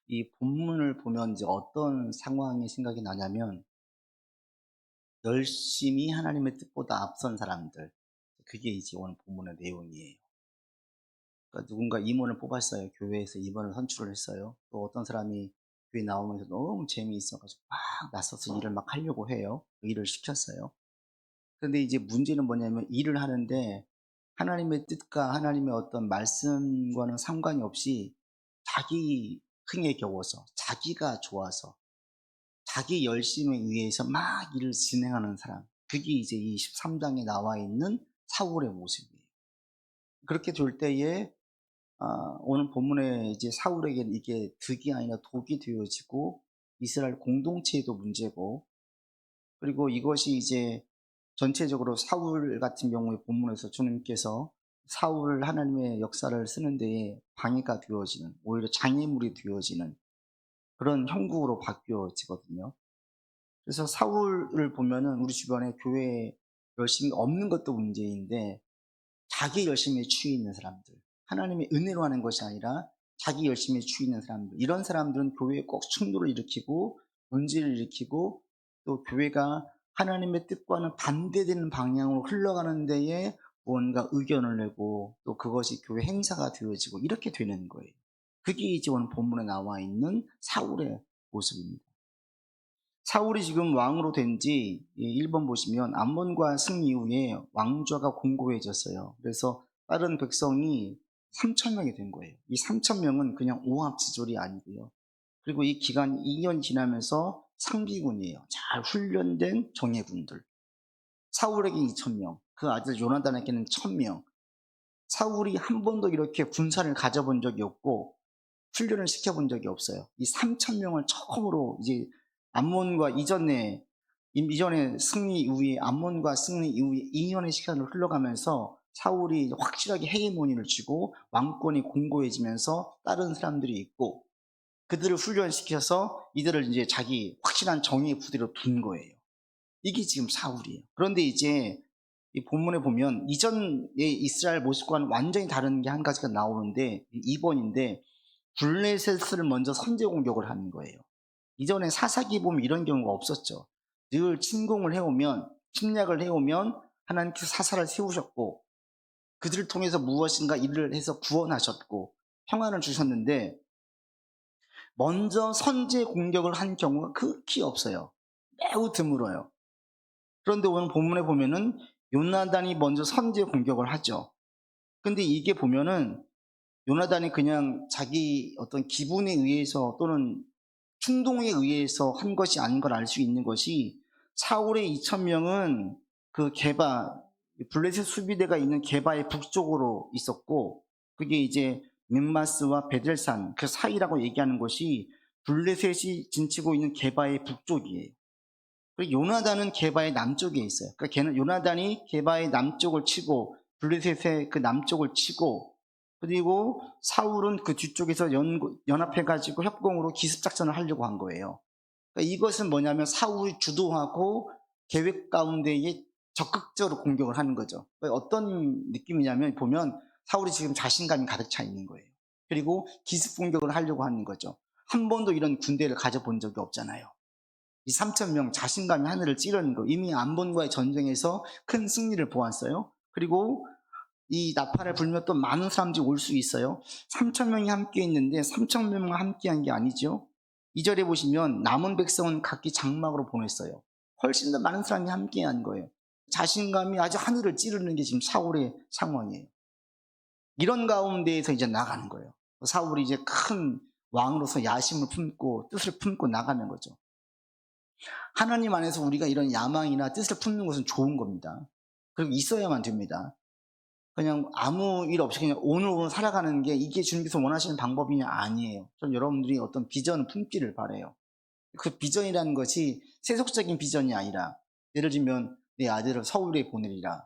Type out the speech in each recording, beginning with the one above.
이 본문을 보면 이제 어떤 상황이 생각이 나냐면 열심히 하나님의 뜻보다 앞선 사람들, 그게 이제 오늘 본문의 내용이에요. 그러니까 누군가 임원을 뽑았어요. 교회에서 임원을 선출을 했어요. 또 어떤 사람이 교회 나오면서 너무 재미있어가지고 막 나서서 일을 막 하려고 해요. 일을 시켰어요. 그런데 이제 문제는 뭐냐면 일을 하는데 하나님의 뜻과 하나님의 어떤 말씀과는 상관이 없이 자기 흥에 겨워서, 자기가 좋아서, 자기 열심에 의해서 막 일을 진행하는 사람, 그게 이제 이 13장에 나와 있는 사울의 모습이에요. 그렇게 될 때에 오늘 본문에 이제 사울에게는 이게 득이 아니라 독이 되어지고 이스라엘 공동체에도 문제고, 그리고 이것이 이제 전체적으로 사울 같은 경우에 본문에서 주님께서 사울을 하나님의 역사를 쓰는 데에 방해가 되어지는, 오히려 장애물이 되어지는 그런 형국으로 바뀌어지거든요. 그래서 사울을 보면은 우리 주변에 교회에 열심히 없는 것도 문제인데 자기 열심에 취해 있는 사람들, 하나님의 은혜로 하는 것이 아니라 자기 열심에 취해 있는 사람들, 이런 사람들은 교회에 꼭 충돌을 일으키고 문제를 일으키고, 또 교회가 하나님의 뜻과는 반대되는 방향으로 흘러가는 데에 뭔가 의견을 내고 또 그것이 교회 행사가 되어지고 이렇게 되는 거예요. 그게 이제 오늘 본문에 나와 있는 사울의 모습입니다. 사울이 지금 왕으로 된 지 1번 보시면 암몬과 승 이후에 왕좌가 공고해졌어요. 그래서 다른 백성이 3천 명이 된 거예요. 이 3천 명은 그냥 오합지졸이 아니고요. 그리고 이 기간이 2년 지나면서 상비군이에요. 잘 훈련된 정예군들. 사울에게 2천 명, 그 아들 요나단에게는 1,000명. 사울이 한 번도 이렇게 군사를 가져본 적이 없고 훈련을 시켜본 적이 없어요. 이 3천 명을 처음으로 이제 암몬과 이전에 승리 이후에, 암몬과 승리 이후에 2년의 시간을 흘러가면서 사울이 확실하게 헤게모니를 쥐고 왕권이 공고해지면서 다른 사람들이 있고 그들을 훈련시켜서 이들을 이제 자기 확실한 정의의 부대로 둔 거예요. 이게 지금 사울이에요. 그런데 이제 이 본문에 보면 이전의 이스라엘 모습과는 완전히 다른 게 한 가지가 나오는데 2번인데 블레셋을 먼저 선제 공격을 하는 거예요. 이전에 사사기 보면 이런 경우가 없었죠. 늘 침공을 해오면, 침략을 해오면 하나님께서 사사를 세우셨고 그들을 통해서 무엇인가 일을 해서 구원하셨고 평안을 주셨는데 먼저 선제 공격을 한 경우가 극히 없어요. 매우 드물어요. 그런데 오늘 본문에 보면은 요나단이 먼저 선제 공격을 하죠. 근데 이게 보면은 요나단이 그냥 자기 어떤 기분에 의해서 또는 충동에 의해서 한 것이 아닌 걸 알 수 있는 것이, 사울의 2,000명은 그 게바, 블레셋 수비대가 있는 게바의 북쪽으로 있었고, 그게 이제 믹마스와 베델산 그 사이라고 얘기하는 것이 블레셋이 진치고 있는 게바의 북쪽이에요. 그리고 요나단은 게바의 남쪽에 있어요. 그러니까 요나단이 게바의 남쪽을 치고 블레셋의 그 남쪽을 치고, 그리고 사울은 그 뒤쪽에서 연합해가지고 협공으로 기습작전을 하려고 한 거예요. 그러니까 이것은 뭐냐면 사울이 주도하고 계획 가운데에 적극적으로 공격을 하는 거죠. 그러니까 어떤 느낌이냐면 보면 사울이 지금 자신감이 가득 차 있는 거예요. 그리고 기습 공격을 하려고 하는 거죠. 한 번도 이런 군대를 가져본 적이 없잖아요. 이 3천 명 자신감이 하늘을 찌르는 거. 이미 암몬과의 전쟁에서 큰 승리를 보았어요. 그리고 이 나팔을 불면 또 많은 사람들이 올 수 있어요. 3천 명이 함께 있는데 3천 명과 함께 한 게 아니죠. 2절에 보시면 남은 백성은 각기 장막으로 보냈어요. 훨씬 더 많은 사람이 함께 한 거예요. 자신감이 아주 하늘을 찌르는 게 지금 사울의 상황이에요. 이런 가운데에서 이제 나가는 거예요. 사울이 이제 큰 왕으로서 야심을 품고 뜻을 품고 나가는 거죠. 하나님 안에서 우리가 이런 야망이나 뜻을 품는 것은 좋은 겁니다. 그리고 있어야만 됩니다. 그냥 아무 일 없이 그냥 오늘 살아가는 게 이게 주님께서 원하시는 방법이냐? 아니에요. 전 여러분들이 어떤 비전을 품기를 바라요. 그 비전이라는 것이 세속적인 비전이 아니라, 예를 들면 내 아들을 서울에 보내리라,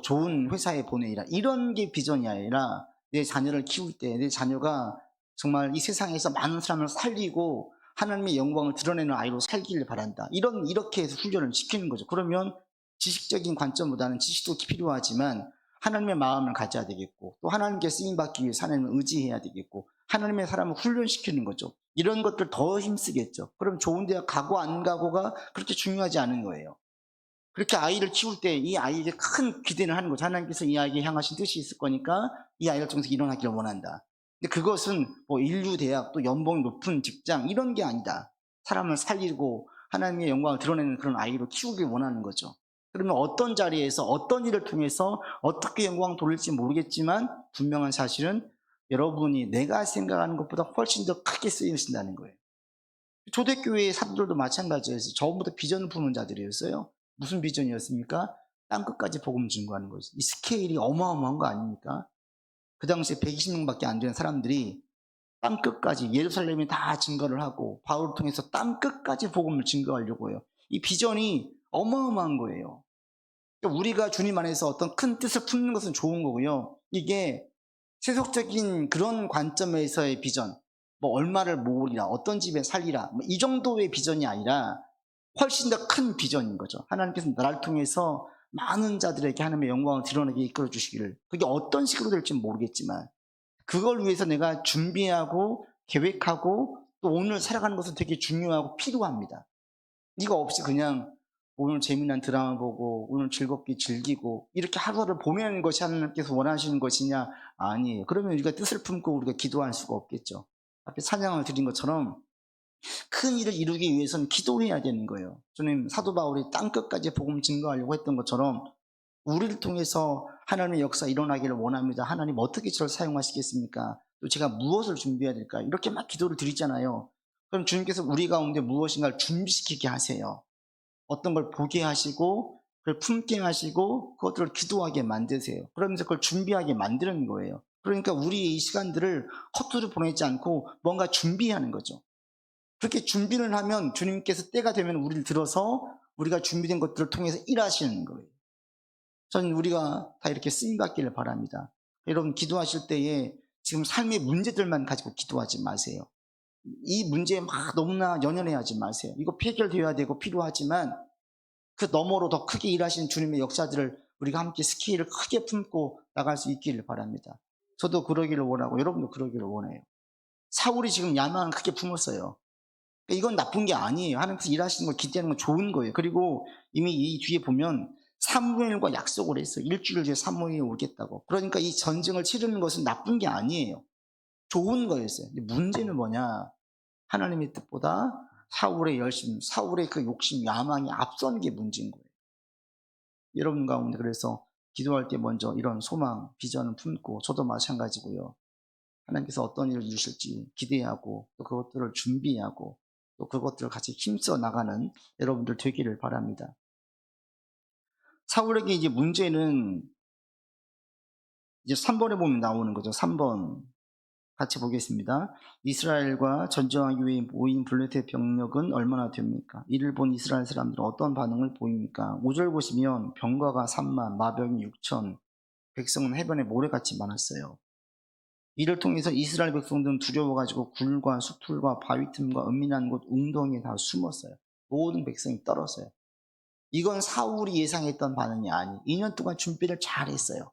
좋은 회사에 보내리라, 이런 게 비전이 아니라 내 자녀를 키울 때 내 자녀가 정말 이 세상에서 많은 사람을 살리고 하나님의 영광을 드러내는 아이로 살기를 바란다, 이렇게 해서 훈련을 시키는 거죠. 그러면 지식적인 관점보다는 지식도 필요하지만 하나님의 마음을 가져야 되겠고, 또 하나님께 쓰임받기 위해 하나님을 의지해야 되겠고, 하나님의 사람을 훈련시키는 거죠. 이런 것들 더 힘쓰겠죠. 그럼 좋은 대학 가고 안 가고가 그렇게 중요하지 않은 거예요. 그렇게 아이를 키울 때 이 아이에게 큰 기대를 하는 거죠. 하나님께서 이 아이에게 향하신 뜻이 있을 거니까 이 아이를 통해서 일어나기를 원한다. 근데 그것은 뭐 인류 대학 또 연봉이 높은 직장 이런 게 아니다. 사람을 살리고 하나님의 영광을 드러내는 그런 아이로 키우길 원하는 거죠. 그러면 어떤 자리에서 어떤 일을 통해서 어떻게 영광 돌릴지 모르겠지만 분명한 사실은 여러분이 내가 생각하는 것보다 훨씬 더 크게 쓰이신다는 거예요. 초대교회의 사도들도 마찬가지였어요. 저보다 비전을 품은 자들이었어요. 무슨 비전이었습니까? 땅끝까지 복음 증거하는 거죠. 이 스케일이 어마어마한 거 아닙니까? 그 당시에 120명밖에 안 되는 사람들이 땅끝까지 예루살렘에 다 증거를 하고 바울을 통해서 땅끝까지 복음을 증거하려고 해요. 이 비전이 어마어마한 거예요. 그러니까 우리가 주님 안에서 어떤 큰 뜻을 품는 것은 좋은 거고요. 이게 세속적인 그런 관점에서의 비전, 뭐 얼마를 모으리라, 어떤 집에 살리라, 뭐 이 정도의 비전이 아니라 훨씬 더 큰 비전인 거죠. 하나님께서 나를 통해서 많은 자들에게 하나님의 영광을 드러내게 이끌어 주시기를, 그게 어떤 식으로 될지 모르겠지만 그걸 위해서 내가 준비하고 계획하고 또 오늘 살아가는 것은 되게 중요하고 필요합니다. 이거 없이 그냥 오늘 재미난 드라마 보고 오늘 즐겁게 즐기고 이렇게 하루를 보내는 것이 하나님께서 원하시는 것이냐? 아니에요. 그러면 우리가 뜻을 품고 우리가 기도할 수가 없겠죠. 앞에 찬양을 드린 것처럼 큰 일을 이루기 위해서는 기도해야 되는 거예요. 주님, 사도 바울이 땅끝까지 복음 증거하려고 했던 것처럼 우리를 통해서 하나님의 역사 일어나기를 원합니다. 하나님 어떻게 저를 사용하시겠습니까? 또 제가 무엇을 준비해야 될까? 이렇게 막 기도를 드리잖아요. 그럼 주님께서 우리 가운데 무엇인가를 준비시키게 하세요. 어떤 걸 보게 하시고 그걸 품게 하시고 그것들을 기도하게 만드세요. 그러면서 그걸 준비하게 만드는 거예요. 그러니까 우리의 이 시간들을 헛되이 보내지 않고 뭔가 준비하는 거죠. 그렇게 준비를 하면 주님께서 때가 되면 우리를 들어서 우리가 준비된 것들을 통해서 일하시는 거예요. 저는 우리가 다 이렇게 쓰임받기를 바랍니다. 여러분 기도하실 때에 지금 삶의 문제들만 가지고 기도하지 마세요. 이 문제에 막 너무나 연연해하지 마세요. 이거 해결되어야 되고 필요하지만 그 너머로 더 크게 일하시는 주님의 역사들을 우리가 함께 스케일을 크게 품고 나갈 수 있기를 바랍니다. 저도 그러기를 원하고 여러분도 그러기를 원해요. 사울이 지금 야망을 크게 품었어요. 이건 나쁜 게 아니에요. 하나님께서 일하시는 걸 기대하는 건 좋은 거예요. 그리고 이미 이 뒤에 보면 사무엘과 약속을 했어요. 일주일 뒤에 사무엘이 오겠다고. 그러니까 이 전쟁을 치르는 것은 나쁜 게 아니에요. 좋은 거였어요. 근데 문제는 뭐냐? 하나님의 뜻보다 사울의 열심, 사울의 그 욕심, 야망이 앞선 게 문제인 거예요. 여러분 가운데 그래서 기도할 때 먼저 이런 소망, 비전을 품고 저도 마찬가지고요. 하나님께서 어떤 일을 이루실지 기대하고 또 그것들을 준비하고 또 그것들을 같이 힘써 나가는 여러분들 되기를 바랍니다. 사울에게 이제 문제는 이제 3번에 보면 나오는 거죠. 3번 같이 보겠습니다. 이스라엘과 전쟁하기 위해 모인 블레셋 병력은 얼마나 됩니까? 이를 본 이스라엘 사람들은 어떤 반응을 보입니까? 5절 보시면 병거가 3만, 마병이 6천, 백성은 해변에 모래같이 많았어요. 이를 통해서 이스라엘 백성들은 두려워가지고 굴과 수풀과 바위 틈과 은밀한 곳 웅덩이에 다 숨었어요. 모든 백성이 떨었어요. 이건 사울이 예상했던 반응이 아니. 2년 동안 준비를 잘했어요.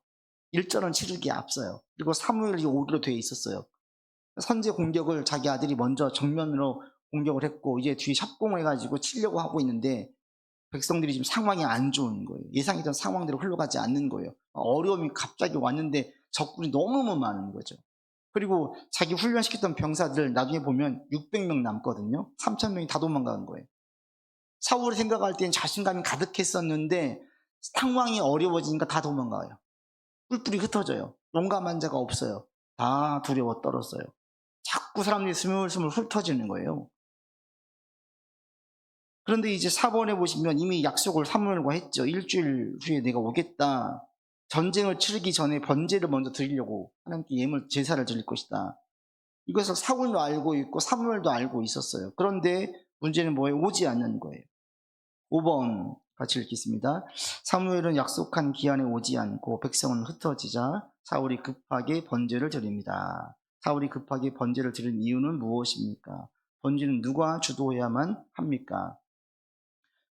일전은 치르기에 앞서요. 그리고 사무엘이 오기로 되어 있었어요. 선제 공격을 자기 아들이 먼저 정면으로 공격을 했고 이제 뒤에 협공을 해가지고 치려고 하고 있는데 백성들이 지금 상황이 안 좋은 거예요. 예상했던 상황대로 흘러가지 않는 거예요. 어려움이 갑자기 왔는데 적군이 너무 많은 거죠. 그리고 자기 훈련시켰던 병사들 나중에 보면 600명 남거든요. 3,000명이 다 도망가는 거예요. 사울이 생각할 땐 자신감이 가득했었는데 상황이 어려워지니까 다 도망가요. 뿔뿔이 흩어져요. 용감한 자가 없어요. 다 두려워 떨었어요. 자꾸 사람들이 스물스물 흩어지는 거예요. 그런데 이제 4번에 보시면 이미 약속을 사무엘과 했죠. 일주일 후에 내가 오겠다. 전쟁을 치르기 전에 번제를 먼저 드리려고 하나님께 예물 제사를 드릴 것이다. 이것을 사울도 알고 있고 사무엘도 알고 있었어요. 그런데 문제는 뭐예요? 오지 않는 거예요. 5번 같이 읽겠습니다. 사무엘은 약속한 기한에 오지 않고 백성은 흩어지자 사울이 급하게 번제를 드립니다. 사울이 급하게 번제를 드린 이유는 무엇입니까? 번제는 누가 주도해야만 합니까?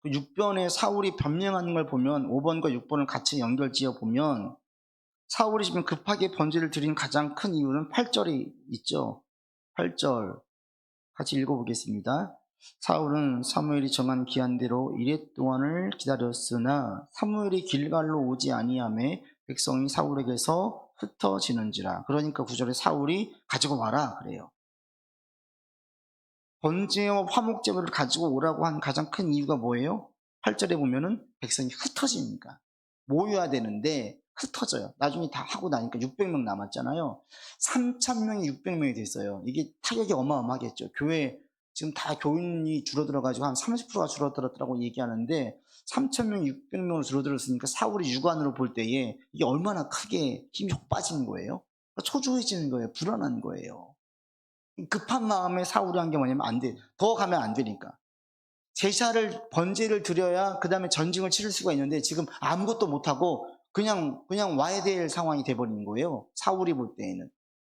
6번에 사울이 변명하는 걸 보면 5번과 6번을 같이 연결지어 보면 사울이 지금 급하게 번제를 드린 가장 큰 이유는 8절이 있죠. 8절 같이 읽어보겠습니다. 사울은 사무엘이 정한 기한대로 이레 동안을 기다렸으나 사무엘이 길갈로 오지 아니하매 백성이 사울에게서 흩어지는지라. 그러니까 9절에 사울이 가지고 와라 그래요. 번제와 화목제물을 가지고 오라고 한 가장 큰 이유가 뭐예요? 8절에 보면은 백성이 흩어지니까. 모여야 되는데 흩어져요. 나중에 다 하고 나니까 600명 남았잖아요. 3,000명이 600명이 됐어요. 이게 타격이 어마어마하겠죠. 교회 지금 다 교인이 줄어들어가지고 한 30%가 줄어들었다고 얘기하는데 3,000명, 600명으로 줄어들었으니까 사울이 육안으로 볼 때에 이게 얼마나 크게 힘이 확 빠지는 거예요. 초조해지는 거예요. 불안한 거예요. 급한 마음에 사울이 한 게 뭐냐면 안 돼. 더 가면 안 되니까. 제사를, 번제를 드려야 그 다음에 전쟁을 치를 수가 있는데 지금 아무것도 못하고 그냥 와야 될 상황이 돼버리는 거예요. 사울이 볼 때에는.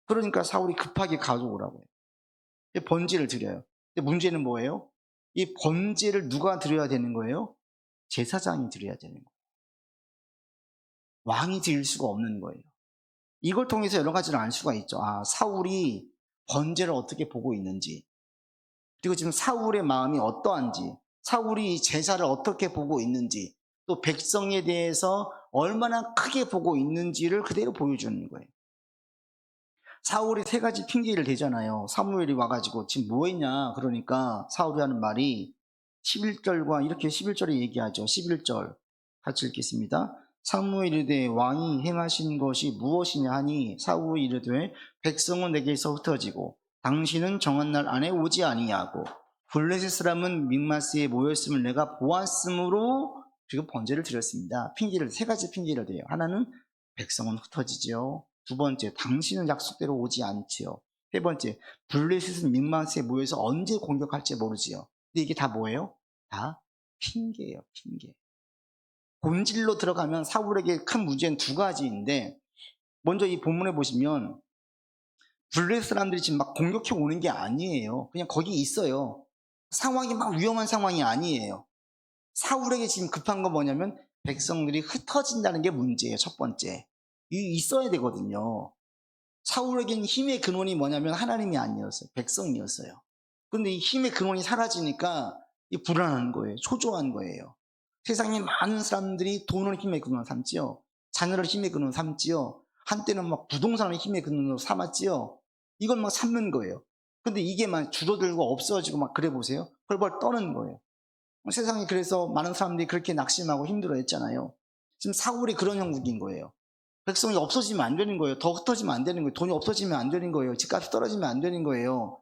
그러니까 사울이 급하게 가져오라고 해요. 번제를 드려요. 근데 문제는 뭐예요? 이 번제를 누가 드려야 되는 거예요? 제사장이 드려야 되는 거예요. 왕이 드릴 수가 없는 거예요. 이걸 통해서 여러 가지를 알 수가 있죠. 아, 사울이 번제를 어떻게 보고 있는지, 그리고 지금 사울의 마음이 어떠한지, 사울이 제사를 어떻게 보고 있는지, 또 백성에 대해서 얼마나 크게 보고 있는지를 그대로 보여주는 거예요. 사울이 세 가지 핑계를 대잖아요. 사무엘이 와가지고 지금 뭐 했냐 그러니까 사울이 하는 말이 11절과 이렇게 11절에 얘기하죠. 11절 같이 읽겠습니다. 사무엘이 이르되 왕이 행하신 것이 무엇이냐 하니 사울이 이르되 백성은 내게서 흩어지고 당신은 정한 날 안에 오지 아니하고 블레셋 사람은 믹마스에 모였음을 내가 보았으므로 지금 번제를 드렸습니다. 핑계를 세 가지 핑계를 대요. 하나는 백성은 흩어지죠. 두 번째, 당신은 약속대로 오지 않지요. 세 번째, 블레셋은 믹마스에 모여서 언제 공격할지 모르지요. 근데 이게 다 뭐예요? 다 핑계예요, 핑계. 본질로 들어가면 사울에게 큰 문제는 두 가지인데, 먼저 이 본문에 보시면 블레셋 사람들이 지금 막 공격해 오는 게 아니에요. 그냥 거기 있어요. 상황이 막 위험한 상황이 아니에요. 사울에게 지금 급한 건 뭐냐면 백성들이 흩어진다는 게 문제예요. 첫 번째. 이 있어야 되거든요. 사울에게는 힘의 근원이 뭐냐면 하나님이 아니었어요. 백성이었어요. 그런데 이 힘의 근원이 사라지니까 이 불안한 거예요. 초조한 거예요. 세상에 많은 사람들이 돈을 힘의 근원 삼지요. 자녀를 힘의 근원 삼지요. 한때는 막 부동산을 힘의 근원으로 삼았지요. 이걸 막 삼는 거예요. 근데 이게 막 줄어들고 없어지고 막 그래 보세요. 벌벌 떠는 거예요. 세상에 그래서 많은 사람들이 그렇게 낙심하고 힘들어 했잖아요. 지금 사울이 그런 형국인 거예요. 백성이 없어지면 안 되는 거예요. 더 흩어지면 안 되는 거예요. 돈이 없어지면 안 되는 거예요. 집값이 떨어지면 안 되는 거예요.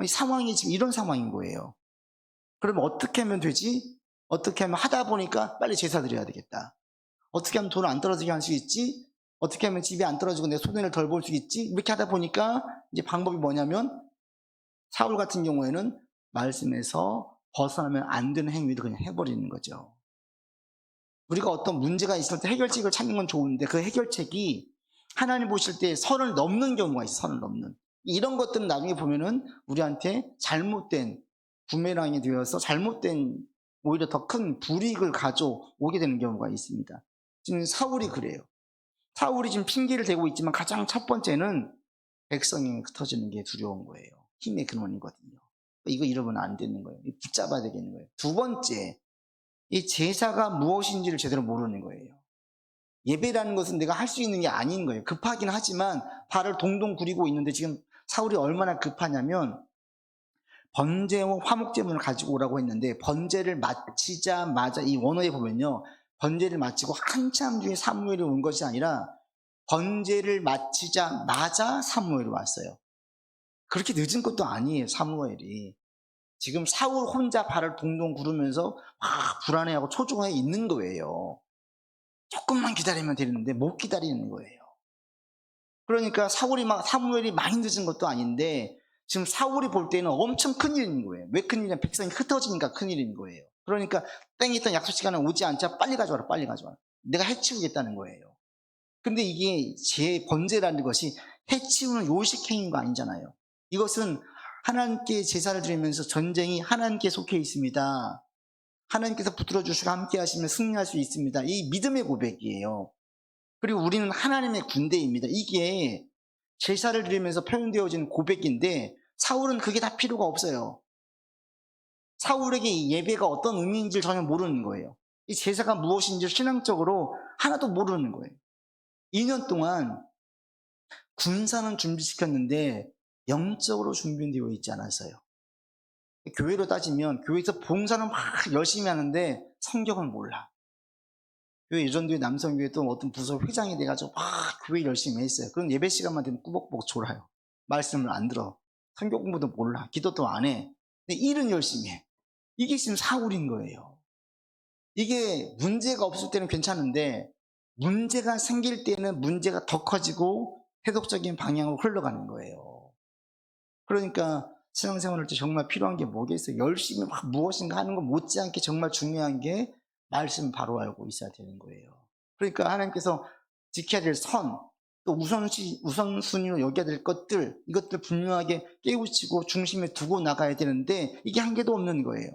이 상황이 지금 이런 상황인 거예요. 그러면 어떻게 하면 되지? 어떻게 하면 하다 보니까 빨리 제사 드려야 되겠다. 어떻게 하면 돈을 안 떨어지게 할 수 있지? 어떻게 하면 집이 안 떨어지고 내 손해를 덜 볼 수 있지? 이렇게 하다 보니까 이제 방법이 뭐냐면 사울 같은 경우에는 말씀에서 벗어나면 안 되는 행위를 그냥 해버리는 거죠. 우리가 어떤 문제가 있을 때 해결책을 찾는 건 좋은데 그 해결책이 하나님 보실 때 선을 넘는 경우가 있어요. 선을 넘는. 이런 것들은 나중에 보면은 우리한테 잘못된 부메랑이 되어서 잘못된 오히려 더 큰 불이익을 가져오게 되는 경우가 있습니다. 지금 사울이 그래요. 사울이 지금 핑계를 대고 있지만 가장 첫 번째는 백성이 흩어지는 게 두려운 거예요. 힘의 근원이거든요. 이거 잃어버리면 안 되는 거예요. 붙잡아야 되겠는 거예요. 두 번째, 이 제사가 무엇인지를 제대로 모르는 거예요. 예배라는 것은 내가 할 수 있는 게 아닌 거예요. 급하긴 하지만 발을 동동 구리고 있는데 지금 사울이 얼마나 급하냐면 번제와 화목제물을 가지고 오라고 했는데 번제를 마치자마자 이 원어에 보면요. 번제를 마치고 한참 뒤에 사무엘이 온 것이 아니라 번제를 마치자마자 사무엘이 왔어요. 그렇게 늦은 것도 아니에요. 사무엘이. 지금 사울 혼자 발을 동동 구르면서 불안해하고 초조해 있는 거예요. 조금만 기다리면 되는데 못 기다리는 거예요. 그러니까 사무엘이 많이 늦은 것도 아닌데 지금 사울이 볼 때는 엄청 큰일인 거예요. 왜 큰일이냐? 백성이 흩어지니까 큰일인 거예요. 그러니까 땡이 있던 약속 시간에 오지 않자 빨리 가져와라, 빨리 가져와라. 내가 해치우겠다는 거예요. 근데 이게 제 번제라는 것이 해치우는 요식행위인 거 아니잖아요. 이것은 하나님께 제사를 드리면서 전쟁이 하나님께 속해 있습니다. 하나님께서 붙들어 주시고 함께 하시면 승리할 수 있습니다. 이 믿음의 고백이에요. 그리고 우리는 하나님의 군대입니다. 이게 제사를 드리면서 표현되어진 고백인데 사울은 그게 다 필요가 없어요. 사울에게 이 예배가 어떤 의미인지를 전혀 모르는 거예요. 이 제사가 무엇인지 신앙적으로 하나도 모르는 거예요. 2년 동안 군사는 준비시켰는데 영적으로 준비되어 있지 않았어요. 교회로 따지면 교회에서 봉사는 막 열심히 하는데 성경을 몰라. 교회 예전도에 남성교회 어떤 부서 회장이 돼가지고 막 교회 열심히 했어요. 그런 예배 시간만 되면 꾸벅꾸벅 졸아요. 말씀을 안 들어. 성경 공부도 몰라. 기도도 안 해. 근데 일은 열심히 해. 이게 지금 사울인 거예요. 이게 문제가 없을 때는 괜찮은데 문제가 생길 때는 문제가 더 커지고 해독적인 방향으로 흘러가는 거예요. 그러니까 신앙생활 할 때 정말 필요한 게 뭐겠어요? 열심히 막 무엇인가 하는 것 못지않게 정말 중요한 게 말씀 바로 알고 있어야 되는 거예요. 그러니까 하나님께서 지켜야 될 선, 또 우선순위로 여겨야 될 것들, 이것들 분명하게 깨우치고 중심에 두고 나가야 되는데 이게 한 개도 없는 거예요.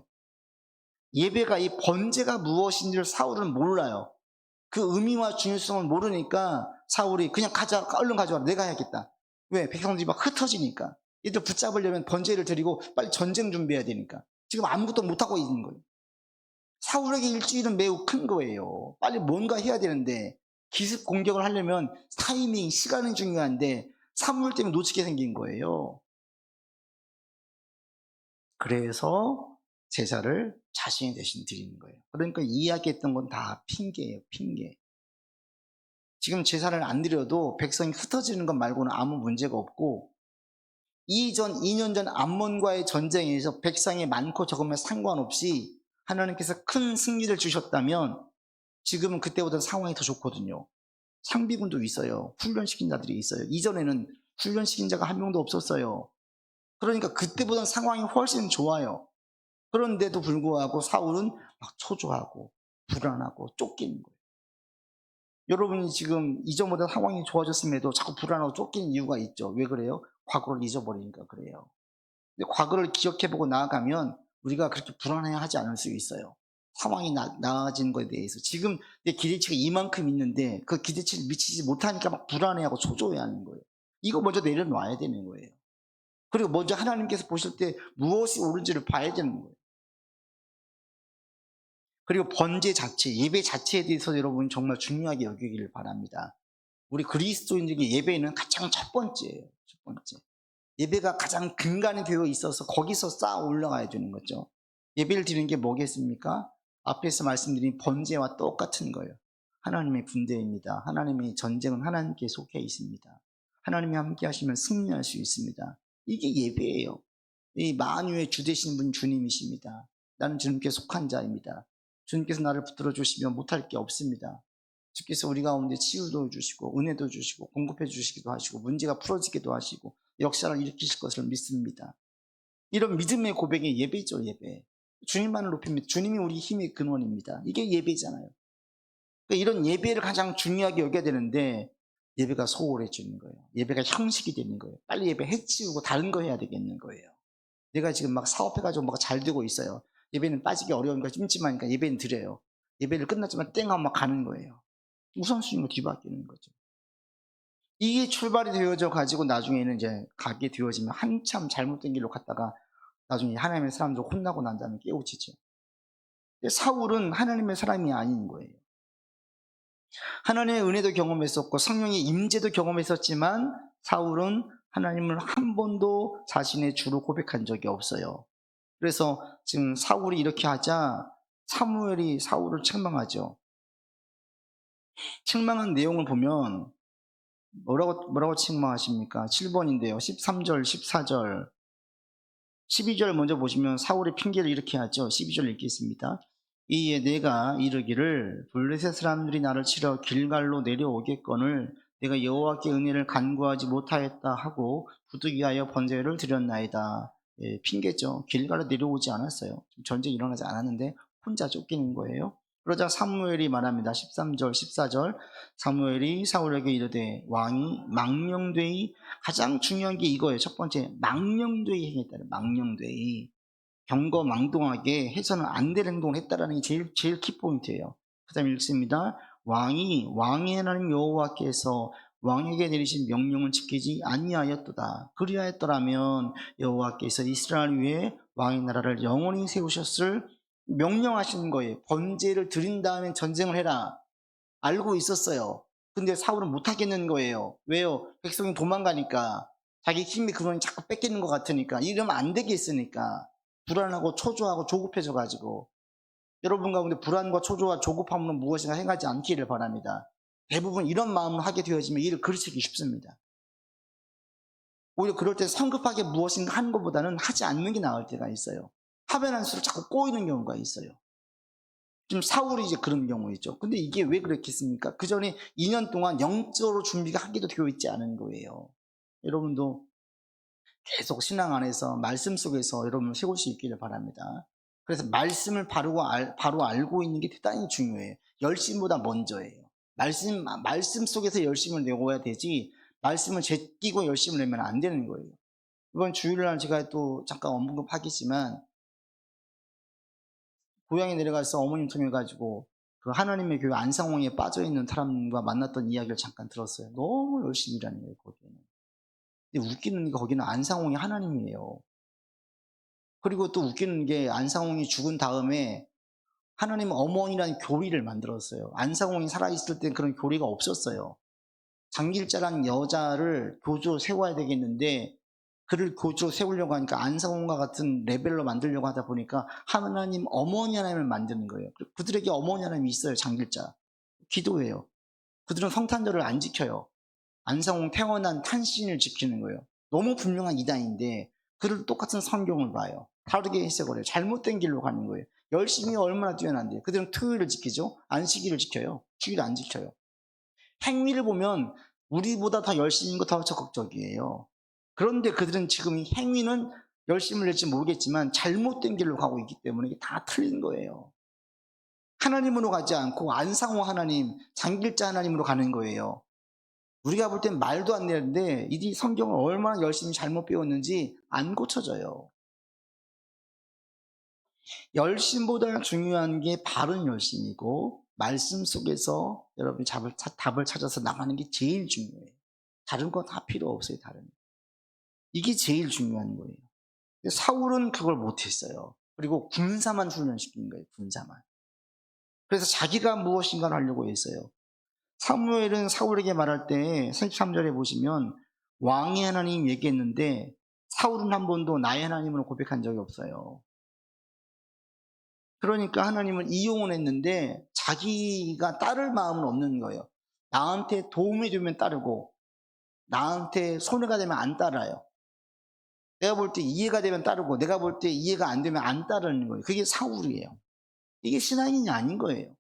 예배가 이 번제가 무엇인지를 사울은 몰라요. 그 의미와 중요성을 모르니까 사울이 그냥 가자, 얼른 가져와라. 내가 해야겠다. 왜? 백성들이 막 흩어지니까. 얘들 붙잡으려면 번제를 드리고 빨리 전쟁 준비해야 되니까. 지금 아무것도 못하고 있는 거예요. 사울에게 일주일은 매우 큰 거예요. 빨리 뭔가 해야 되는데 기습 공격을 하려면 타이밍, 시간이 중요한데 사무엘 때문에 놓치게 생긴 거예요. 그래서 제사를 자신이 대신 드리는 거예요. 그러니까 이야기했던 건 다 핑계예요, 핑계. 지금 제사를 안 드려도 백성이 흩어지는 것 말고는 아무 문제가 없고 2년 전 암몬과의 전쟁에서 백성이 많고 적으면 상관없이 하나님께서 큰 승리를 주셨다면 지금은 그때보다 상황이 더 좋거든요. 상비군도 있어요. 훈련시킨 자들이 있어요. 이전에는 훈련시킨 자가 한 명도 없었어요. 그러니까 그때보다 상황이 훨씬 좋아요. 그런데도 불구하고 사울은 막 초조하고 불안하고 쫓기는 거예요. 여러분이 지금 이전보다 상황이 좋아졌음에도 자꾸 불안하고 쫓기는 이유가 있죠. 왜 그래요? 과거를 잊어버리니까 그래요. 근데 과거를 기억해보고 나아가면 우리가 그렇게 불안해하지 않을 수 있어요. 상황이 나아지는 것에 대해서. 지금 내 기대치가 이만큼 있는데 그 기대치를 미치지 못하니까 막 불안해하고 초조해하는 거예요. 이거 먼저 내려놔야 되는 거예요. 그리고 먼저 하나님께서 보실 때 무엇이 옳은지를 봐야 되는 거예요. 그리고 번제 자체, 예배 자체에 대해서 여러분 정말 중요하게 여기기를 바랍니다. 우리 그리스도인들에게 예배는 가장 첫 번째예요. 첫 번째. 예배가 가장 근간이 되어 있어서 거기서 쌓아 올라가야 되는 거죠. 예배를 드리는 게 뭐겠습니까? 앞에서 말씀드린 번제와 똑같은 거예요. 하나님의 군대입니다. 하나님의 전쟁은 하나님께 속해 있습니다. 하나님이 함께 하시면 승리할 수 있습니다. 이게 예배예요. 이 만유의 주 되시는 분 주님이십니다. 나는 주님께 속한 자입니다. 주님께서 나를 붙들어 주시면 못할 게 없습니다. 주께서 우리 가운데 치유도 주시고 은혜도 주시고 공급해 주시기도 하시고 문제가 풀어지기도 하시고 역사를 일으키실 것을 믿습니다. 이런 믿음의 고백이 예배죠. 예배. 주님만을 높입니다. 주님이 우리 힘의 근원입니다. 이게 예배잖아요. 그러니까 이런 예배를 가장 중요하게 여겨야 되는데 예배가 소홀해지는 거예요. 예배가 형식이 되는 거예요. 빨리 예배 해치우고 다른 거 해야 되겠는 거예요. 내가 지금 막 사업해가지고 뭐가 잘 되고 있어요. 예배는 빠지기 어려우니까 찜찜하니까 예배는 드려요. 예배를 끝났지만 땡 하면 막 가는 거예요. 우선순위가 뒤바뀌는 거죠. 이게 출발이 되어져 가지고 나중에는 이제 가게 되어지면 한참 잘못된 길로 갔다가 나중에 하나님의 사람들 혼나고 난 다음에 깨우치죠. 사울은 하나님의 사람이 아닌 거예요. 하나님의 은혜도 경험했었고 성령의 임재도 경험했었지만 사울은 하나님을 한 번도 자신의 주로 고백한 적이 없어요. 그래서 지금 사울이 이렇게 하자 사무엘이 사울을 책망하죠. 책망한 내용을 보면 뭐라고 책망하십니까? 7번인데요. 13절, 14절, 12절 먼저 보시면 사울의 핑계를 이렇게 하죠. 12절 읽겠습니다. 이에 내가 이르기를 블레셋 사람들이 나를 치러 길갈로 내려오겠거늘 내가 여호와께 은혜를 간구하지 못하였다 하고 부득이하여 번제를 드렸나이다. 예, 핑계죠. 길갈로 내려오지 않았어요. 전쟁이 일어나지 않았는데 혼자 쫓기는 거예요. 그러자 사무엘이 말합니다. 13절 14절 사무엘이 사울에게 이르되 왕이 망령되이 가장 중요한 게 이거예요. 첫 번째 망령되이 행했다는 망령되이 경거망동하게 해서는 안 될 행동을 했다라는 게 제일 키포인트예요. 그 다음에 읽습니다. 왕이 왕의 하나님 여호와께서 왕에게 내리신 명령을 지키지 아니하였도다. 그리하였더라면 여호와께서 이스라엘 위에 왕의 나라를 영원히 세우셨을 명령하신 거예요. 번제를 드린 다음에 전쟁을 해라. 알고 있었어요. 근데 사울은 못하겠는 거예요. 왜요? 백성이 도망가니까. 자기 힘이 그러니 자꾸 뺏기는 것 같으니까. 이러면 안 되겠으니까. 불안하고 초조하고 조급해져 가지고. 여러분 가운데 불안과 초조와 조급함은 무엇인가 행하지 않기를 바랍니다. 대부분 이런 마음을 하게 되어지면 일을 그르치기 쉽습니다. 오히려 그럴 때 성급하게 무엇인가 하는 것보다는 하지 않는 게 나을 때가 있어요. 하면 할수록 자꾸 꼬이는 경우가 있어요. 지금 사울이 이제 그런 경우이죠. 근데 이게 왜 그렇겠습니까? 그 전에 2년 동안 영적으로 준비가 하기도 되어 있지 않은 거예요. 여러분도 계속 신앙 안에서 말씀 속에서 여러분 세울 수 있기를 바랍니다. 그래서 말씀을 바로 알고 있는 게 대단히 중요해요. 열심보다 먼저예요. 말씀 속에서 열심을 내고야 되지, 말씀을 제끼고 열심을 내면 안 되는 거예요. 이번 주일날 제가 또 잠깐 언급하겠지만, 고향에 내려가서 어머님 통해 가지고 그 하나님의 교회 안상홍에 빠져 있는 사람과 만났던 이야기를 잠깐 들었어요. 너무 열심히 일하는 거예요, 거기는. 근데 웃기는 게 거기는 안상홍이 하나님이에요. 그리고 또 웃기는 게 안상홍이 죽은 다음에 하나님 어머니라는 교리를 만들었어요. 안상홍이 살아있을 땐 그런 교리가 없었어요. 장길자라는 여자를 교주로 세워야 되겠는데 그를 교주로 세우려고 하니까 안상홍과 같은 레벨로 만들려고 하다 보니까 하나님 어머니 하나님을 만드는 거예요. 그들에게 어머니 하나님이 있어요. 장길자. 기도해요. 그들은 성탄절을 안 지켜요. 안상홍 태어난 탄신을 지키는 거예요. 너무 분명한 이단인데 그들 똑같은 성경을 봐요. 다르게 해석을 해요. 잘못된 길로 가는 거예요. 열심히 얼마나 뛰어난데 그들은 토요일을 지키죠. 안식일을 지켜요. 주일 안 지켜요. 행위를 보면 우리보다 더 열심인 거 더 적극적이에요. 그런데 그들은 지금 이 행위는 열심을 낼지 모르겠지만 잘못된 길로 가고 있기 때문에 이게 다 틀린 거예요. 하나님으로 가지 않고 안상호 하나님, 장길자 하나님으로 가는 거예요. 우리가 볼 땐 말도 안 되는데 이 성경을 얼마나 열심히 잘못 배웠는지 안 고쳐져요. 열심보다 중요한 게 바른 열심이고 말씀 속에서 여러분이 답을 찾아서 나가는 게 제일 중요해요. 다른 건 다 필요 없어요. 다른 이게 제일 중요한 거예요. 사울은 그걸 못했어요. 그리고 군사만 훈련시킨 거예요. 군사만. 그래서 자기가 무엇인가를 하려고 했어요. 사무엘은 사울에게 말할 때 33절에 보시면 왕의 하나님 얘기했는데 사울은 한 번도 나의 하나님으로 고백한 적이 없어요. 그러니까 하나님은 이용을 했는데 자기가 따를 마음은 없는 거예요. 나한테 도움이 되면 따르고 나한테 손해가 되면 안 따라요. 내가 볼 때 이해가 되면 따르고 내가 볼 때 이해가 안 되면 안 따르는 거예요. 그게 사울이에요. 이게 신앙인이 아닌 거예요.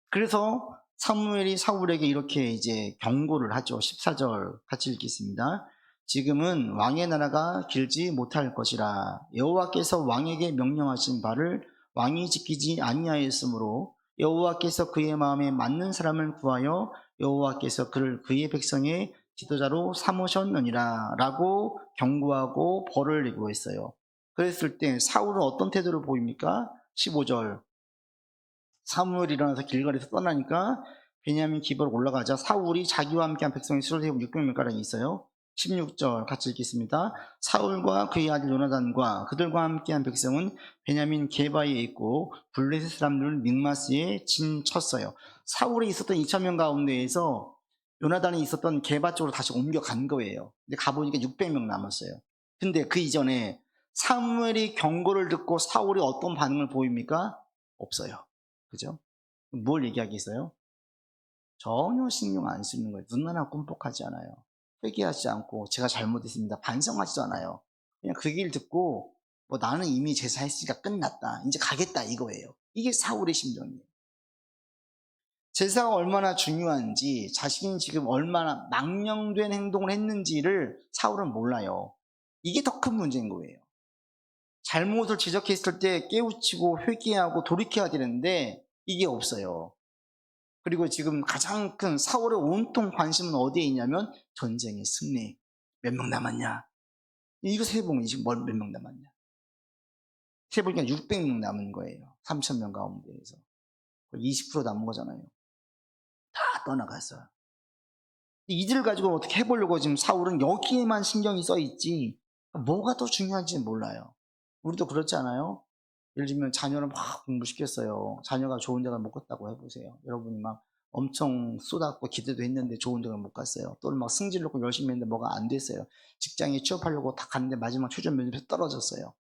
그래서 사무엘이 사울에게 이렇게 이제 경고를 하죠. 14절 같이 읽겠습니다. 지금은 왕의 나라가 길지 못할 것이라 여호와께서 왕에게 명령하신 바를 왕이 지키지 아니하였으므로 여호와께서 그의 마음에 맞는 사람을 구하여 여호와께서 그를 그의 백성의 지도자로 삼으셨느니라 라고 경고하고 벌을 내고 했어요. 그랬을 때 사울은 어떤 태도를 보입니까? 15절 사무엘이 일어나서 길갈에서 떠나니까 베냐민 기브로 올라가자 사울이 자기와 함께한 백성의 수를 세우고 600명가량이 있어요. 16절 같이 읽겠습니다. 사울과 그의 아들 요나단과 그들과 함께한 백성은 베냐민 게바에 있고 블레셋 사람들은 믹마스에 진쳤어요. 사울이 있었던 2,000명 가운데에서 요나단이 있었던 게바 쪽으로 다시 옮겨간 거예요. 근데 가보니까 600명 남았어요. 근데 그 이전에 사무엘이 경고를 듣고 사울이 어떤 반응을 보입니까? 없어요. 그죠? 뭘 얘기하겠어요? 전혀 신경 안 쓰는 거예요. 눈 하나 꼼뻑하지 않아요. 회개하지 않고 제가 잘못했습니다. 반성하지도 않아요. 그냥 그 길 듣고 뭐 나는 이미 제사했으니까 끝났다. 이제 가겠다 이거예요. 이게 사울의 심정이에요. 제사가 얼마나 중요한지 자신이 지금 얼마나 망령된 행동을 했는지를 사울은 몰라요. 이게 더 큰 문제인 거예요. 잘못을 지적했을 때 깨우치고 회개하고 돌이켜야 되는데 이게 없어요. 그리고 지금 가장 큰 사울의 온통 관심은 어디에 있냐면 전쟁의 승리. 몇 명 남았냐? 이거 세보면 지금 몇 명 남았냐? 세보니까 600명 남은 거예요. 3,000명 가운데에서. 20% 남은 거잖아요. 다 떠나갔어요. 이들을 가지고 어떻게 해보려고 지금 사울은 여기에만 신경이 써 있지 뭐가 더 중요한지 몰라요. 우리도 그렇지 않아요? 예를 들면 자녀를 막 공부시켰어요. 자녀가 좋은 대학을 못 갔다고 해보세요. 여러분이 막 엄청 쏟았고 기대도 했는데 좋은 대학을 못 갔어요. 또는 막 승질 놓고 열심히 했는데 뭐가 안 됐어요. 직장에 취업하려고 다 갔는데 마지막 최종 면접에서 떨어졌어요.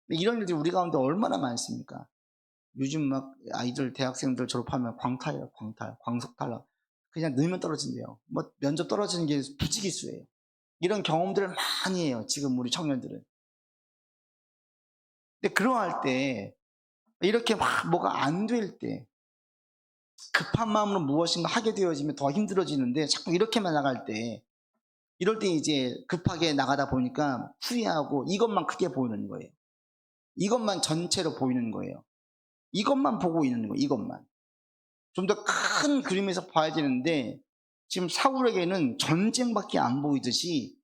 이런 일들이 우리 가운데 얼마나 많습니까? 요즘 막 아이들 대학생들 졸업하면 광탈이에요. 광탈, 광석탈락. 그냥 넣으면 떨어진대요. 뭐 면접 떨어지는 게 부지기수예요. 이런 경험들을 많이 해요. 지금 우리 청년들은. 근데 그러할 때 이렇게 막 뭐가 안 될 때 급한 마음으로 무엇인가 하게 되어지면 더 힘들어지는데 자꾸 이렇게만 나갈 때 이럴 때 이제 급하게 나가다 보니까 후회하고 이것만 크게 보이는 거예요. 이것만 전체로 보이는 거예요. 이것만 보고 있는 거예요. 이것만. 좀 더 큰 그림에서 봐야 되는데 지금 사울에게는 전쟁밖에 안 보이듯이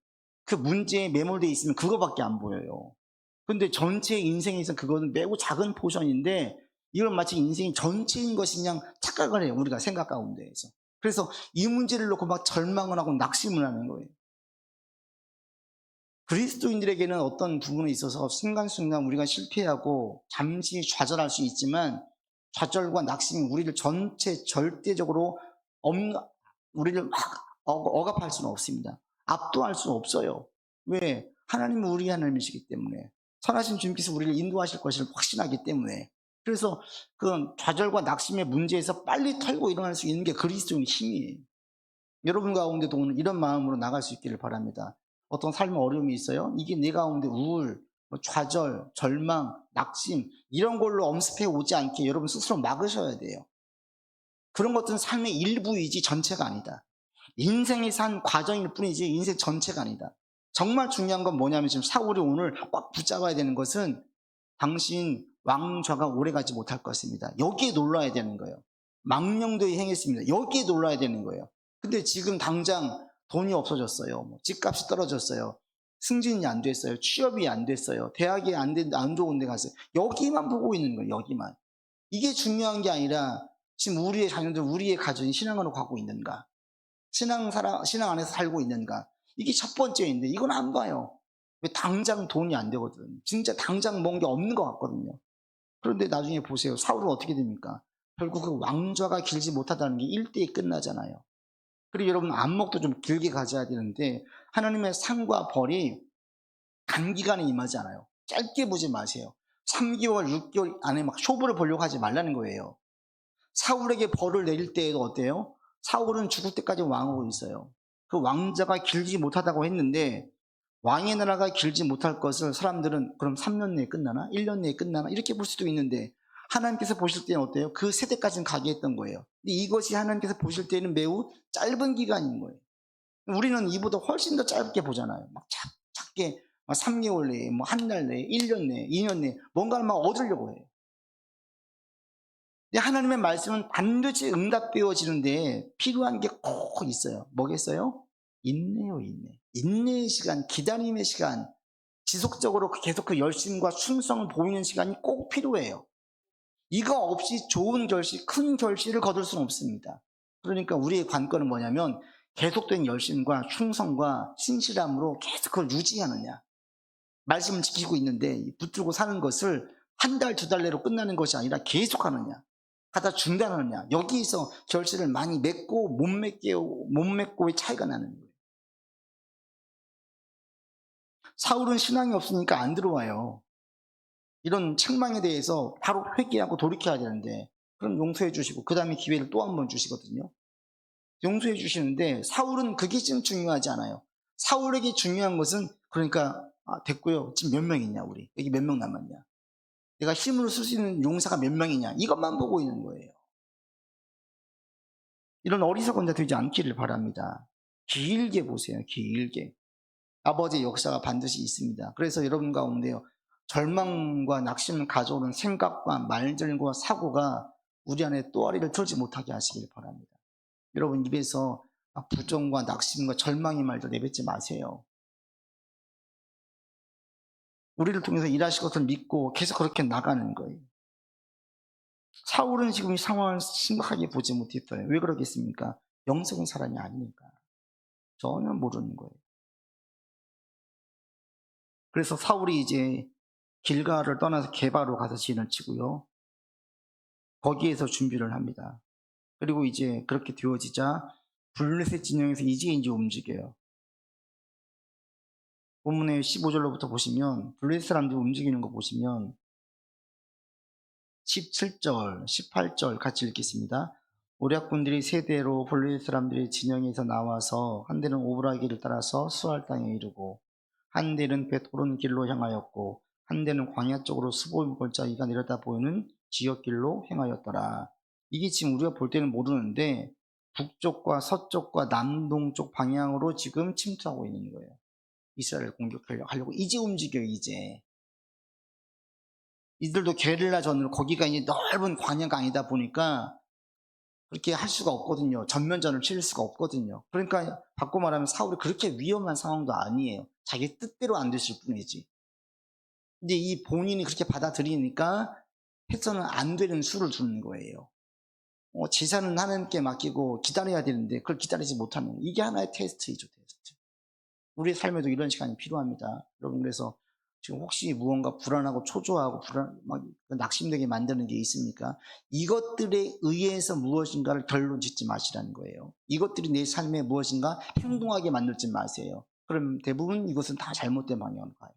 그 문제에 매몰되어 있으면 그거밖에 안 보여요. 근데 전체 인생에서 그거는 매우 작은 포션인데 이걸 마치 인생이 전체인 것이 그냥 착각을 해요. 우리가 생각 가운데에서. 그래서 이 문제를 놓고 막 절망을 하고 낙심을 하는 거예요. 그리스도인들에게는 어떤 부분에 있어서 순간순간 우리가 실패하고 잠시 좌절할 수 있지만 좌절과 낙심이 우리를 전체 절대적으로 우리를 막 억압할 수는 없습니다. 압도할 수는 없어요. 왜? 하나님은 우리 하나님이시기 때문에 선하신 주님께서 우리를 인도하실 것을 확신하기 때문에 그래서 그 좌절과 낙심의 문제에서 빨리 털고 일어날 수 있는 게 그리스도인의 힘이에요. 여러분 가운데도 오늘 이런 마음으로 나갈 수 있기를 바랍니다. 어떤 삶의 어려움이 있어요? 이게 내 가운데 우울, 좌절, 절망, 낙심 이런 걸로 엄습해 오지 않게 여러분 스스로 막으셔야 돼요. 그런 것들은 삶의 일부이지 전체가 아니다. 인생이 산 과정일 뿐이지 인생 전체가 아니다. 정말 중요한 건 뭐냐면 지금 사울이 오늘 꽉 붙잡아야 되는 것은 당신 왕좌가 오래가지 못할 것입니다. 여기에 놀라야 되는 거예요. 망령되이 행했습니다. 여기에 놀라야 되는 거예요. 근데 지금 당장 돈이 없어졌어요. 집값이 떨어졌어요. 승진이 안 됐어요. 취업이 안 됐어요. 대학이 안 좋은 데 갔어요. 여기만 보고 있는 거예요. 여기만. 이게 중요한 게 아니라 지금 우리의 자녀들, 우리의 가정이 신앙으로 가고 있는가? 신앙 안에서 살고 있는가? 이게 첫 번째인데 이건 안 봐요. 왜 당장 돈이 안 되거든. 진짜 당장 뭔 게 없는 것 같거든요. 그런데 나중에 보세요. 사울은 어떻게 됩니까? 결국 그 왕좌가 길지 못하다는 게 1대에 끝나잖아요. 그리고 여러분 안목도 좀 길게 가져야 되는데 하나님의 상과 벌이 단기간에 임하지 않아요. 짧게 보지 마세요. 3개월, 6개월 안에 막 쇼부를 보려고 하지 말라는 거예요. 사울에게 벌을 내릴 때에도 어때요? 사울은 죽을 때까지 왕하고 있어요. 그 왕자가 길지 못하다고 했는데 왕의 나라가 길지 못할 것을 사람들은 그럼 3년 내에 끝나나? 1년 내에 끝나나? 이렇게 볼 수도 있는데 하나님께서 보실 때는 어때요? 그 세대까지는 가게 했던 거예요. 근데 이것이 하나님께서 보실 때는 매우 짧은 기간인 거예요. 우리는 이보다 훨씬 더 짧게 보잖아요. 막 작게 3개월 내에, 뭐 한 달 내에, 1년 내에, 2년 내에 뭔가를 막 얻으려고 해요. 근데 하나님의 말씀은 반드시 응답되어지는데 필요한 게 꼭 있어요. 뭐겠어요? 인내요, 인내. 인내의 시간, 기다림의 시간, 지속적으로 계속 그 열심과 충성을 보이는 시간이 꼭 필요해요. 이거 없이 좋은 결실, 큰 결실을 거둘 수는 없습니다. 그러니까 우리의 관건은 뭐냐면 계속된 열심과 충성과 신실함으로 계속 그걸 유지하느냐. 말씀을 지키고 있는데 붙들고 사는 것을 한 달, 2달 내로 끝나는 것이 아니라 계속하느냐. 하다 중단하느냐. 여기에서 결실을 많이 맺고 못 맺고의 차이가 나는 거예요. 사울은 신앙이 없으니까 안 들어와요. 이런 책망에 대해서 바로 회개하고 돌이켜야 되는데 그럼 용서해 주시고 그 다음에 기회를 또 한 번 주시거든요. 용서해 주시는데 사울은 그게 지금 중요하지 않아요. 사울에게 중요한 것은 그러니까 됐고요. 지금 몇 명 있냐 우리. 여기 몇 명 남았냐. 내가 힘으로 쓸 수 있는 용사가 몇 명이냐. 이것만 보고 있는 거예요. 이런 어리석은 자 되지 않기를 바랍니다. 길게 보세요. 길게. 아버지의 역사가 반드시 있습니다. 그래서 여러분 가운데요. 절망과 낙심을 가져오는 생각과 말들과 사고가 우리 안에 또아리를 틀지 못하게 하시길 바랍니다. 여러분 입에서 부정과 낙심과 절망의 말들 내뱉지 마세요. 우리를 통해서 일하실 것을 믿고 계속 그렇게 나가는 거예요. 사울은 지금 이 상황을 심각하게 보지 못했어요. 왜 그러겠습니까? 영적인 사람이 아니니까 전혀 모르는 거예요. 그래서 사울이 이제 길가를 떠나서 게바로 가서 진을 치고요. 거기에서 준비를 합니다. 그리고 이제 그렇게 되어지자 블레셋 진영에서 이제 움직여요. 본문의 15절로부터 보시면 블레셋 사람들이 움직이는 거 보시면 17절, 18절 같이 읽겠습니다. 오략군들이 세대로 블레셋 사람들이 진영에서 나와서 한 대는 오브라기를 따라서 수알 땅에 이르고 한 대는 벳호론 길로 향하였고 한 대는 광야 쪽으로 스보임 골짜기가 내려다 보이는 지역길로 행하였더라. 이게 지금 우리가 볼 때는 모르는데 북쪽과 서쪽과 남동쪽 방향으로 지금 침투하고 있는 거예요. 이스라엘을 공격하려고 이제 움직여요. 이제 이들도 게릴라전으로, 거기가 이제 넓은 광야가 아니다 보니까 그렇게 할 수가 없거든요. 전면전을 치를 수가 없거든요. 그러니까 바꿔 말하면 사울이 그렇게 위험한 상황도 아니에요. 자기 뜻대로 안 됐을 뿐이지. 근데 이 본인이 그렇게 받아들이니까 해서는 안 되는 수를 두는 거예요. 제사는 하나님께 맡기고 기다려야 되는데 그걸 기다리지 못하는, 이게 하나의 테스트이죠. 테스트. 우리 삶에도 이런 시간이 필요합니다. 여러분, 그래서 지금 혹시 무언가 불안하고 초조하고 막 낙심되게 만드는 게 있습니까? 이것들에 의해서 무엇인가를 결론 짓지 마시라는 거예요. 이것들이 내 삶에 무엇인가 행동하게 만들지 마세요. 그럼 대부분 이것은 다 잘못된 방향으로 가요.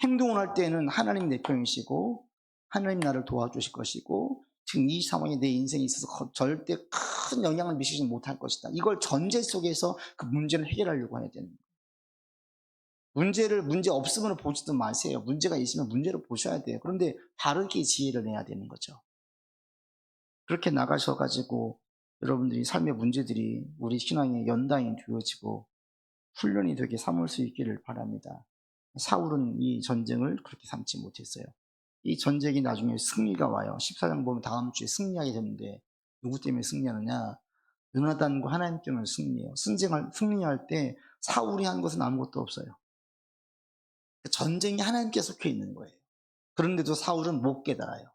행동을 할 때는 하나님 내 편이시고 하나님 나를 도와주실 것이고 지금 이 상황에 내 인생에 있어서 절대 큰 영향을 미치지 못할 것이다. 이걸 전제 속에서 그 문제를 해결하려고 해야 되는 거예요. 문제 없으면 보지도 마세요. 문제가 있으면 문제를 보셔야 돼요. 그런데 다르게 지혜를 내야 되는 거죠. 그렇게 나가셔가지고 여러분들이 삶의 문제들이 우리 신앙의 연단이 되어지고 훈련이 되게 삼을 수 있기를 바랍니다. 사울은 이 전쟁을 그렇게 삼지 못했어요. 이 전쟁이 나중에 승리가 와요. 14장 보면 다음 주에 승리하게 되는데 누구 때문에 승리하느냐? 요나단과 하나님 때문에 승리해요. 승리할 때 사울이 한 것은 아무것도 없어요. 전쟁이 하나님께 속해 있는 거예요. 그런데도 사울은 못 깨달아요.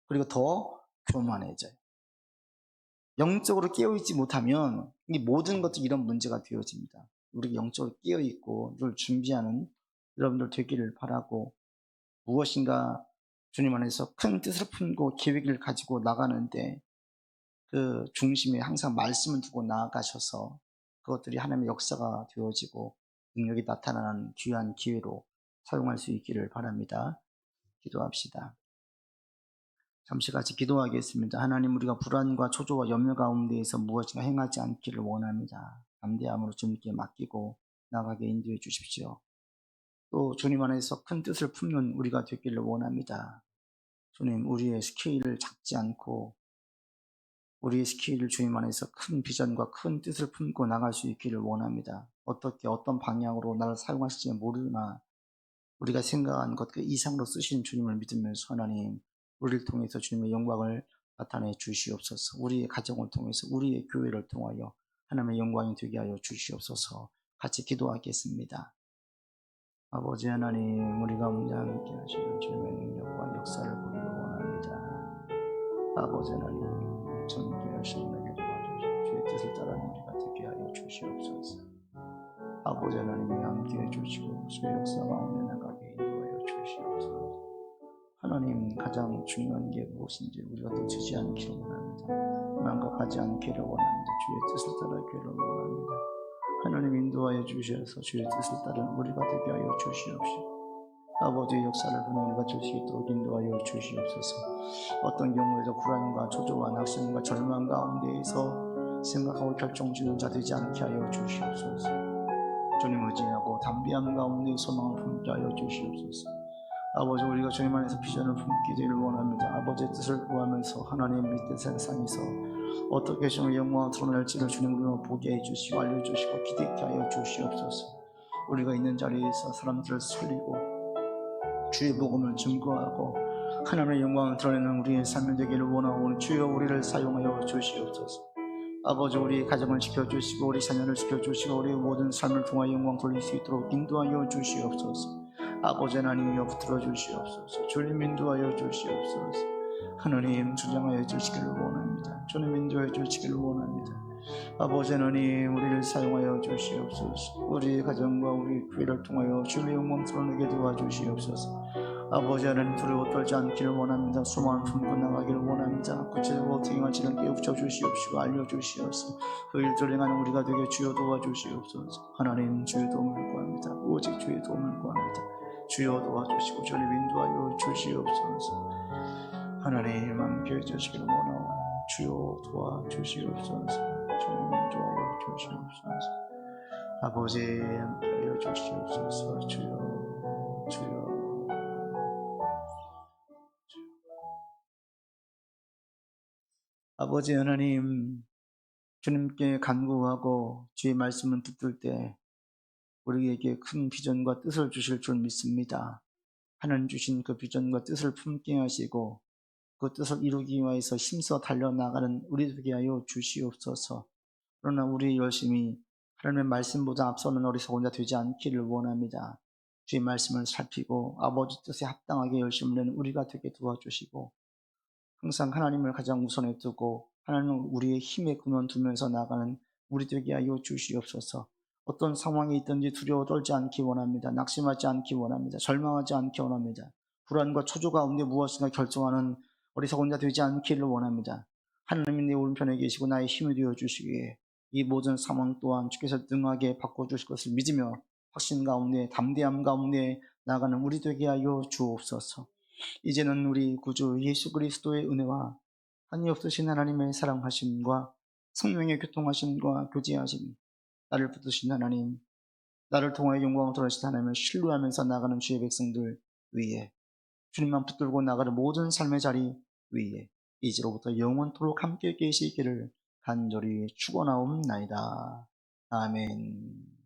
그리고 더 교만해져요. 영적으로 깨어있지 못하면 이 모든 것들이 이런 문제가 되어집니다. 우리가 영적으로 깨어있고 이걸 준비하는 여러분들 되기를 바라고, 무엇인가 주님 안에서 큰 뜻을 품고 계획을 가지고 나가는데 그 중심에 항상 말씀을 두고 나아가셔서 그것들이 하나님의 역사가 되어지고 능력이 나타나는 귀한 기회로 사용할 수 있기를 바랍니다. 기도합시다. 잠시 같이 기도하겠습니다. 하나님, 우리가 불안과 초조와 염려 가운데에서 무엇인가 행하지 않기를 원합니다. 담대함으로 주님께 맡기고 나가게 인도해 주십시오. 또 주님 안에서 큰 뜻을 품는 우리가 되기를 원합니다. 주님, 우리의 스케일을 작지 않고 우리의 스케일을 주님 안에서 큰 비전과 큰 뜻을 품고 나갈 수 있기를 원합니다. 어떻게 어떤 방향으로 나를 사용하실지 모르나 우리가 생각한 것 그 이상으로 쓰시는 주님을 믿으면서 하나님, 우리를 통해서 주님의 영광을 나타내 주시옵소서. 우리의 가정을 통해서, 우리의 교회를 통하여 하나님의 영광이 되게 하여 주시옵소서. 같이 기도하겠습니다. 아버지 하나님, 우리 가운데 함께 하시는 주님의 능력과 역사를 보기를 원합니다. 아버지 하나님, 존귀하신 우리에게 도와주시고 주의 뜻을 따르는 우리가 되게 하여 주시옵소서. 아버지 하나님이 함께 해주시고 주의 역사 가운데 나가게 인도하여 주시옵소서. 하나님, 가장 중요한 게 무엇인지 우리가 놓치지 않기를 원합니다. 망각하지 않기를 원합니다. 주의 뜻을 따르기를 원합니다. 하나님, 인도하여 주셔서 주의 뜻을 따르는 우리가 되게 하여 주시옵시고 아버지의 역사를 보는 우리가 될 수 있도록 인도하여 주시옵소서. 어떤 경우에도 불안과 초조와 낙심과 절망 가운데에서 생각하고 결정짓는 자 되지 않게 하여 주시옵소서. 주님 의지하고 담대함 가운데 소망을 품게 하여 주시옵소서. 아버지, 우리가 주님 안에서 비전을 품게 되기를 원합니다. 아버지의 뜻을 구하면서 하나님 밑에 세상에서 어떻게 주님의 영광을 드러낼지를 주님 우리가 보게 해주시고 알려주시고 기대케 하여 주시옵소서. 우리가 있는 자리에서 사람들을 살리고 주의 복음을 증거하고 하나님의 영광을 드러내는 우리의 삶이 되기를 원하오니 주여 우리를 사용하여 주시옵소서. 아버지, 우리의 가정을 지켜주시고 우리 자녀를 지켜주시고 우리의 모든 삶을 통하여 영광 돌릴 수 있도록 인도하여 주시옵소서. 아버지 하나님이여 붙들어 주시옵소서. 주님 인도하여 주시옵소서. 하나님 주장하여 주시기를 원합니다. 주님 인도해 주시기를 원합니다. 아버지 하나님, 우리를 사용하여 주시옵소서. 우리 가정과 우리 교회를 통하여 주의 영광 드러내게 도와주시옵소서. 아버지 하나님, 두려워 떨지 않기를 원합니다. 소망을 품고 나가기를 원합니다. 구체적으로 어떻게 할지는 깨우쳐 주시옵시고 알려주시옵소서. 그 일들을 행하는 우리가 되게 주여 도와주시옵소서. 하나님, 주의 도움을 구합니다. 오직 주의 도움을 구합니다. 주여 도와주시고 주님 인도하여 주시옵소서. 하나님 함께해 주시기를 원하오니 주여 도와주시옵소서. 주님 인도하여 주시옵소서. 아버지 함께하여 주시옵소서. 주여 주여. 아버지 하나님, 주님께 간구하고 주의 말씀을 붙들 때 우리에게 큰 비전과 뜻을 주실 줄 믿습니다. 하나님 주신 그 비전과 뜻을 품게 하시고 그 뜻을 이루기 위해서 힘써 달려나가는 우리 되게 하여 주시옵소서. 그러나 우리 열심히 하나님의 말씀보다 앞서는 어리석은 자 되지 않기를 원합니다. 주의 말씀을 살피고 아버지 뜻에 합당하게 열심을 내는 우리가 되게 도와주시고 항상 하나님을 가장 우선에 두고 하나님을 우리의 힘의 근원 두면서 나가는 우리 되게 하여 주시옵소서. 어떤 상황이 있든지 두려워 떨지 않기 원합니다. 낙심하지 않기 원합니다. 절망하지 않기 원합니다. 불안과 초조 가운데 무엇인가 결정하는 어리석은 자 되지 않기를 원합니다. 하나님이 내 오른편에 계시고 나의 힘이 되어 주시기에 이 모든 상황 또한 주께서 능하게 바꿔주실 것을 믿으며 확신 가운데 담대함 가운데 나가는 우리 되게 하여 주옵소서. 이제는 우리 구주 예수 그리스도의 은혜와 한이 없으신 하나님의 사랑하심과 성령의 교통하심과 교제하심, 나를 붙드신 하나님, 나를 통하여 영광을 드러내신 하나님을 신뢰하면서 나가는 주의 백성들 위에, 주님만 붙들고 나가는 모든 삶의 자리 위에 이제로부터 영원토록 함께 계시기를 간절히 축원하옵나이다. 아멘.